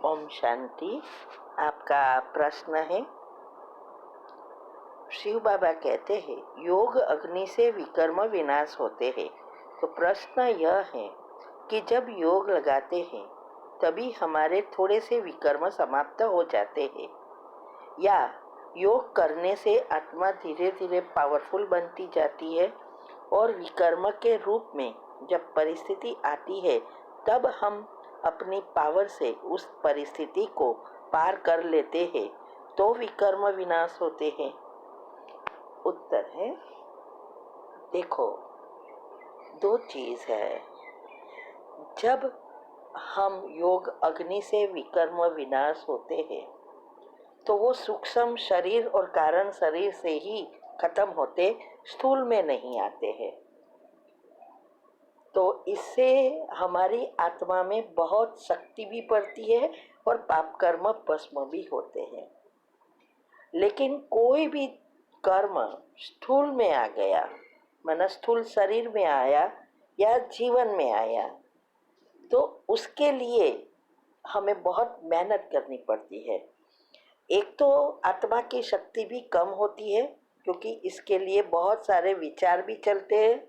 ओम शांति। आपका प्रश्न है, शिव बाबा कहते हैं योग अग्नि से विकर्म विनाश होते हैं। तो प्रश्न यह है कि जब योग लगाते हैं तभी हमारे थोड़े से विकर्म समाप्त हो जाते हैं, या योग करने से आत्मा धीरे धीरे पावरफुल बनती जाती है और विकर्म के रूप में जब परिस्थिति आती है तब हम अपनी पावर से उस परिस्थिति को पार कर लेते हैं, तो विकर्म विनाश होते हैं। उत्तर है, देखो, दो चीज है। जब हम योग अग्नि से विकर्म विनाश होते हैं तो वो सूक्ष्म शरीर और कारण शरीर से ही खत्म होते, स्थूल में नहीं आते हैं। तो इससे हमारी आत्मा में बहुत शक्ति भी पड़ती है और पाप कर्म भस्म भी होते हैं। लेकिन कोई भी कर्म स्थूल में आ गया, माना स्थूल शरीर में आया या जीवन में आया, तो उसके लिए हमें बहुत मेहनत करनी पड़ती है। एक तो आत्मा की शक्ति भी कम होती है, क्योंकि इसके लिए बहुत सारे विचार भी चलते हैं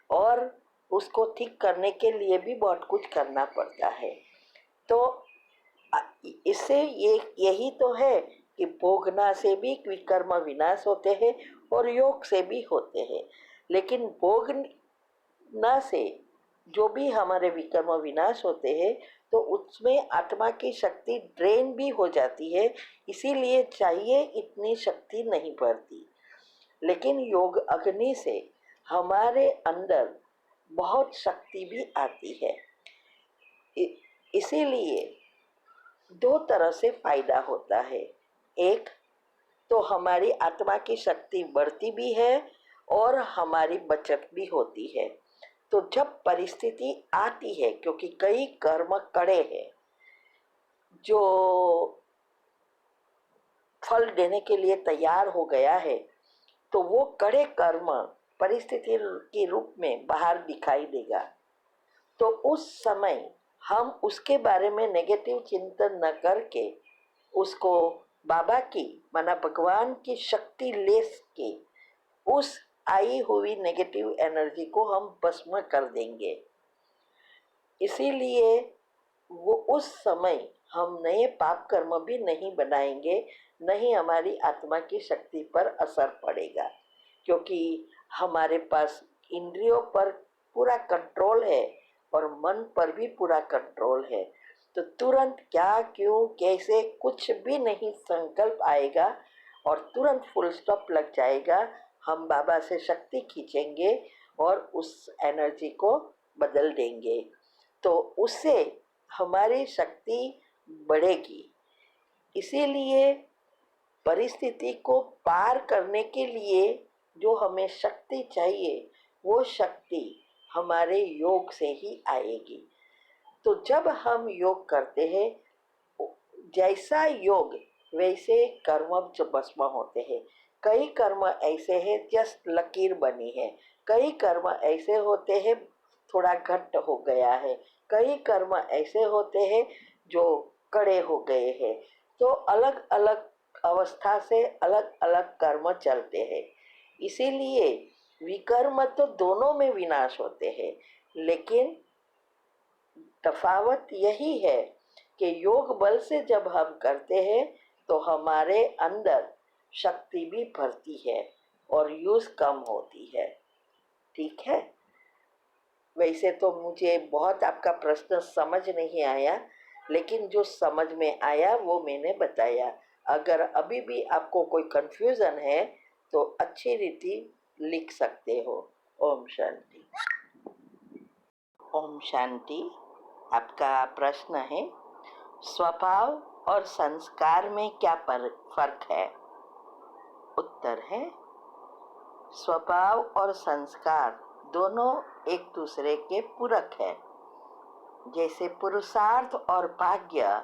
और उसको ठीक करने के लिए भी बहुत कुछ करना पड़ता है। तो इससे यही तो है कि भोगना से भी विकर्म विनाश होते हैं और योग से भी होते हैं। लेकिन भोगना से जो भी हमारे विकर्म विनाश होते हैं तो उसमें आत्मा की शक्ति ड्रेन भी हो जाती है, इसीलिए चाहिए इतनी शक्ति नहीं पड़ती। लेकिन योग अग्नि से हमारे अंदर बहुत शक्ति भी आती है। इसीलिए दो तरह से फायदा होता है। एक तो हमारी आत्मा की शक्ति बढ़ती भी है और हमारी बचत भी होती है। तो जब परिस्थिति आती है, क्योंकि कई कर्म कड़े हैं जो फल देने के लिए तैयार हो गया है, तो वो कड़े कर्म परिस्थिति के रूप में बाहर दिखाई देगा। तो उस समय हम उसके बारे में नेगेटिव चिंतन न करके उसको बाबा की, माना भगवान की शक्ति ले के उस आई हुई नेगेटिव एनर्जी को हम भस्म कर देंगे। इसीलिए वो उस समय हम नए पाप कर्म भी नहीं बनाएंगे, नहीं हमारी आत्मा की शक्ति पर असर पड़ेगा, क्योंकि हमारे पास इंद्रियों पर पूरा कंट्रोल है और मन पर भी पूरा कंट्रोल है। तो तुरंत क्या, क्यों, कैसे कुछ भी नहीं संकल्प आएगा और तुरंत फुल स्टॉप लग जाएगा। हम बाबा से शक्ति खींचेंगे और उस एनर्जी को बदल देंगे, तो उससे हमारी शक्ति बढ़ेगी। इसीलिए परिस्थिति को पार करने के लिए जो हमें शक्ति चाहिए, वो शक्ति हमारे योग से ही आएगी। तो जब हम योग करते हैं, जैसा योग वैसे कर्म भस्म होते हैं। कई कर्म ऐसे हैं जस्ट लकीर बनी है, कई कर्म ऐसे होते हैं थोड़ा घट्ट हो गया है, कई कर्म ऐसे होते हैं जो कड़े हो गए हैं। तो अलग अलग अवस्था से अलग अलग कर्म चलते हैं। इसीलिए विकर्म तो दोनों में विनाश होते हैं, लेकिन तफावत यही है कि योग बल से जब हम करते हैं तो हमारे अंदर शक्ति भी भरती है और यूज कम होती है। ठीक है। वैसे तो मुझे बहुत आपका प्रश्न समझ नहीं आया, लेकिन जो समझ में आया वो मैंने बताया। अगर अभी भी आपको कोई कंफ्यूजन है तो अच्छी रीति लिख सकते हो। ओम शांति। ओम शांति। आपका प्रश्न है, स्वभाव और संस्कार में क्या फर्क है? उत्तर है, स्वभाव और संस्कार दोनों एक दूसरे के पूरक है। जैसे पुरुषार्थ और भाग्य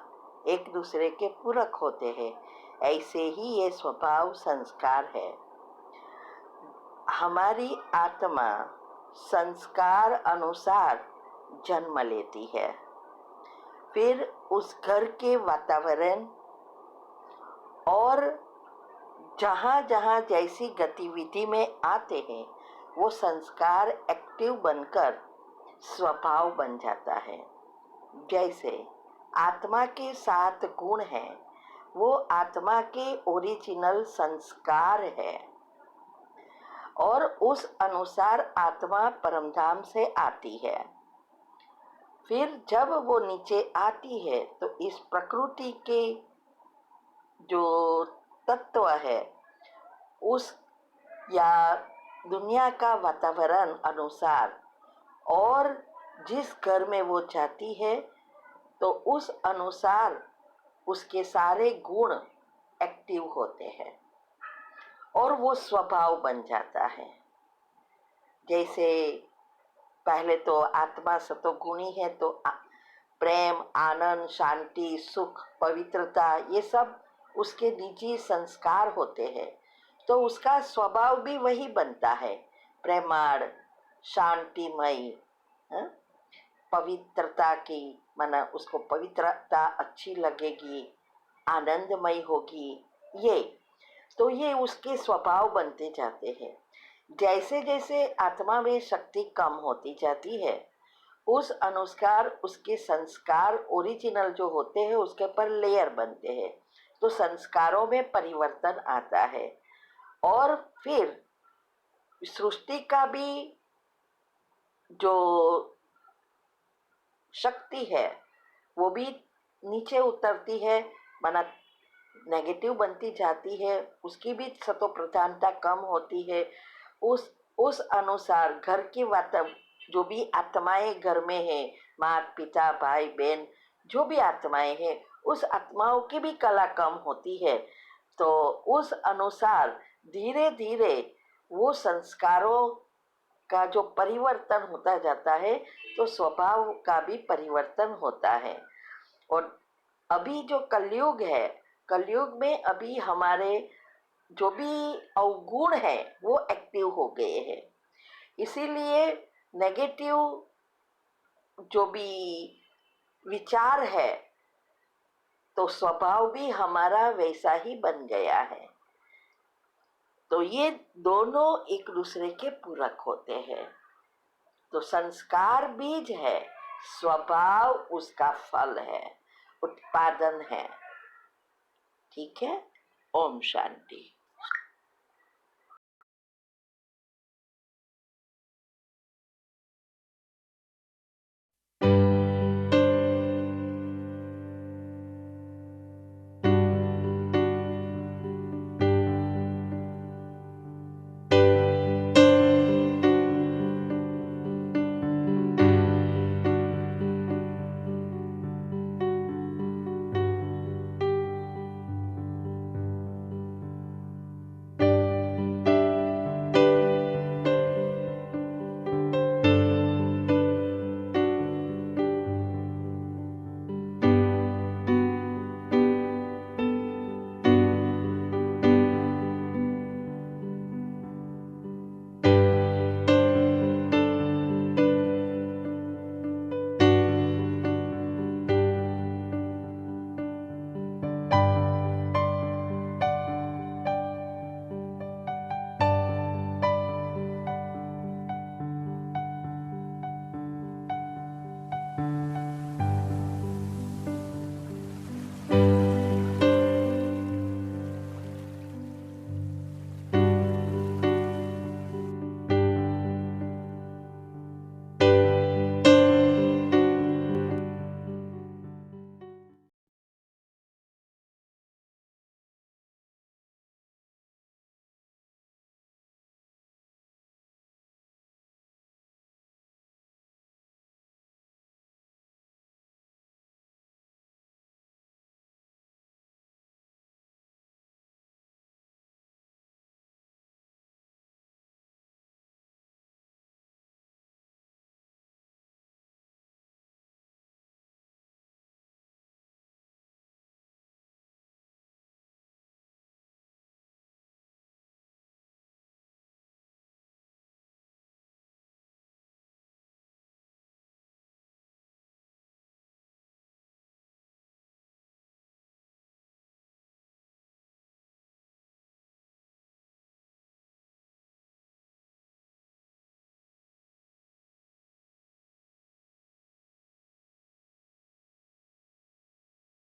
एक दूसरे के पूरक होते हैं, ऐसे ही ये स्वभाव संस्कार है। हमारी आत्मा संस्कार अनुसार जन्म लेती है। फिर उस घर के वातावरण और जहाँ जहाँ जैसी गतिविधि में आते हैं वो संस्कार एक्टिव बनकर स्वभाव बन जाता है। जैसे आत्मा के 7 गुण हैं, वो आत्मा के ओरिजिनल संस्कार है और उस अनुसार आत्मा परमधाम से आती है। फिर जब वो नीचे आती है तो इस प्रकृति के जो तत्व है उस या दुनिया का वातावरण अनुसार और जिस घर में वो जाती है तो उस अनुसार उसके सारे गुण एक्टिव होते हैं और वो स्वभाव बन जाता है। जैसे पहले तो आत्मा सतोगुणी है तो प्रेम, आनंद, शांति, सुख, पवित्रता ये सब उसके निजी संस्कार होते हैं, तो उसका स्वभाव भी वही बनता है, प्रेमाळ, शांतिमयी, पवित्रता की, माना उसको पवित्रता अच्छी लगेगी, आनंदमय होगी, ये उसके स्वभाव बनते जाते हैं। जैसे जैसे आत्मा में शक्ति कम होती जाती है उस अनुसार उसके संस्कार ओरिजिनल जो होते हैं उसके पर लेयर बनते हैं, तो संस्कारों में परिवर्तन आता है और फिर सृष्टि का भी जो शक्ति है वो भी नीचे उतरती है, माना नेगेटिव बनती जाती है, उसकी भी सतो प्रधानता कम होती है। उस अनुसार घर की जो भी आत्माएं घर में है, माता पिता भाई बहन जो भी आत्माएं हैं उस आत्माओं की भी कला कम होती है, तो उस अनुसार धीरे धीरे वो संस्कारों का जो परिवर्तन होता जाता है तो स्वभाव का भी परिवर्तन होता है। और अभी जो कलयुग है, कलयुग में अभी हमारे जो भी अवगुण है वो एक्टिव हो गए हैं, इसीलिए नेगेटिव जो भी विचार है तो स्वभाव भी हमारा वैसा ही बन गया है। तो ये दोनों एक दूसरे के पूरक होते हैं। तो संस्कार बीज है, स्वभाव उसका फल है, उत्पादन है। ठीक है। ओम शांति।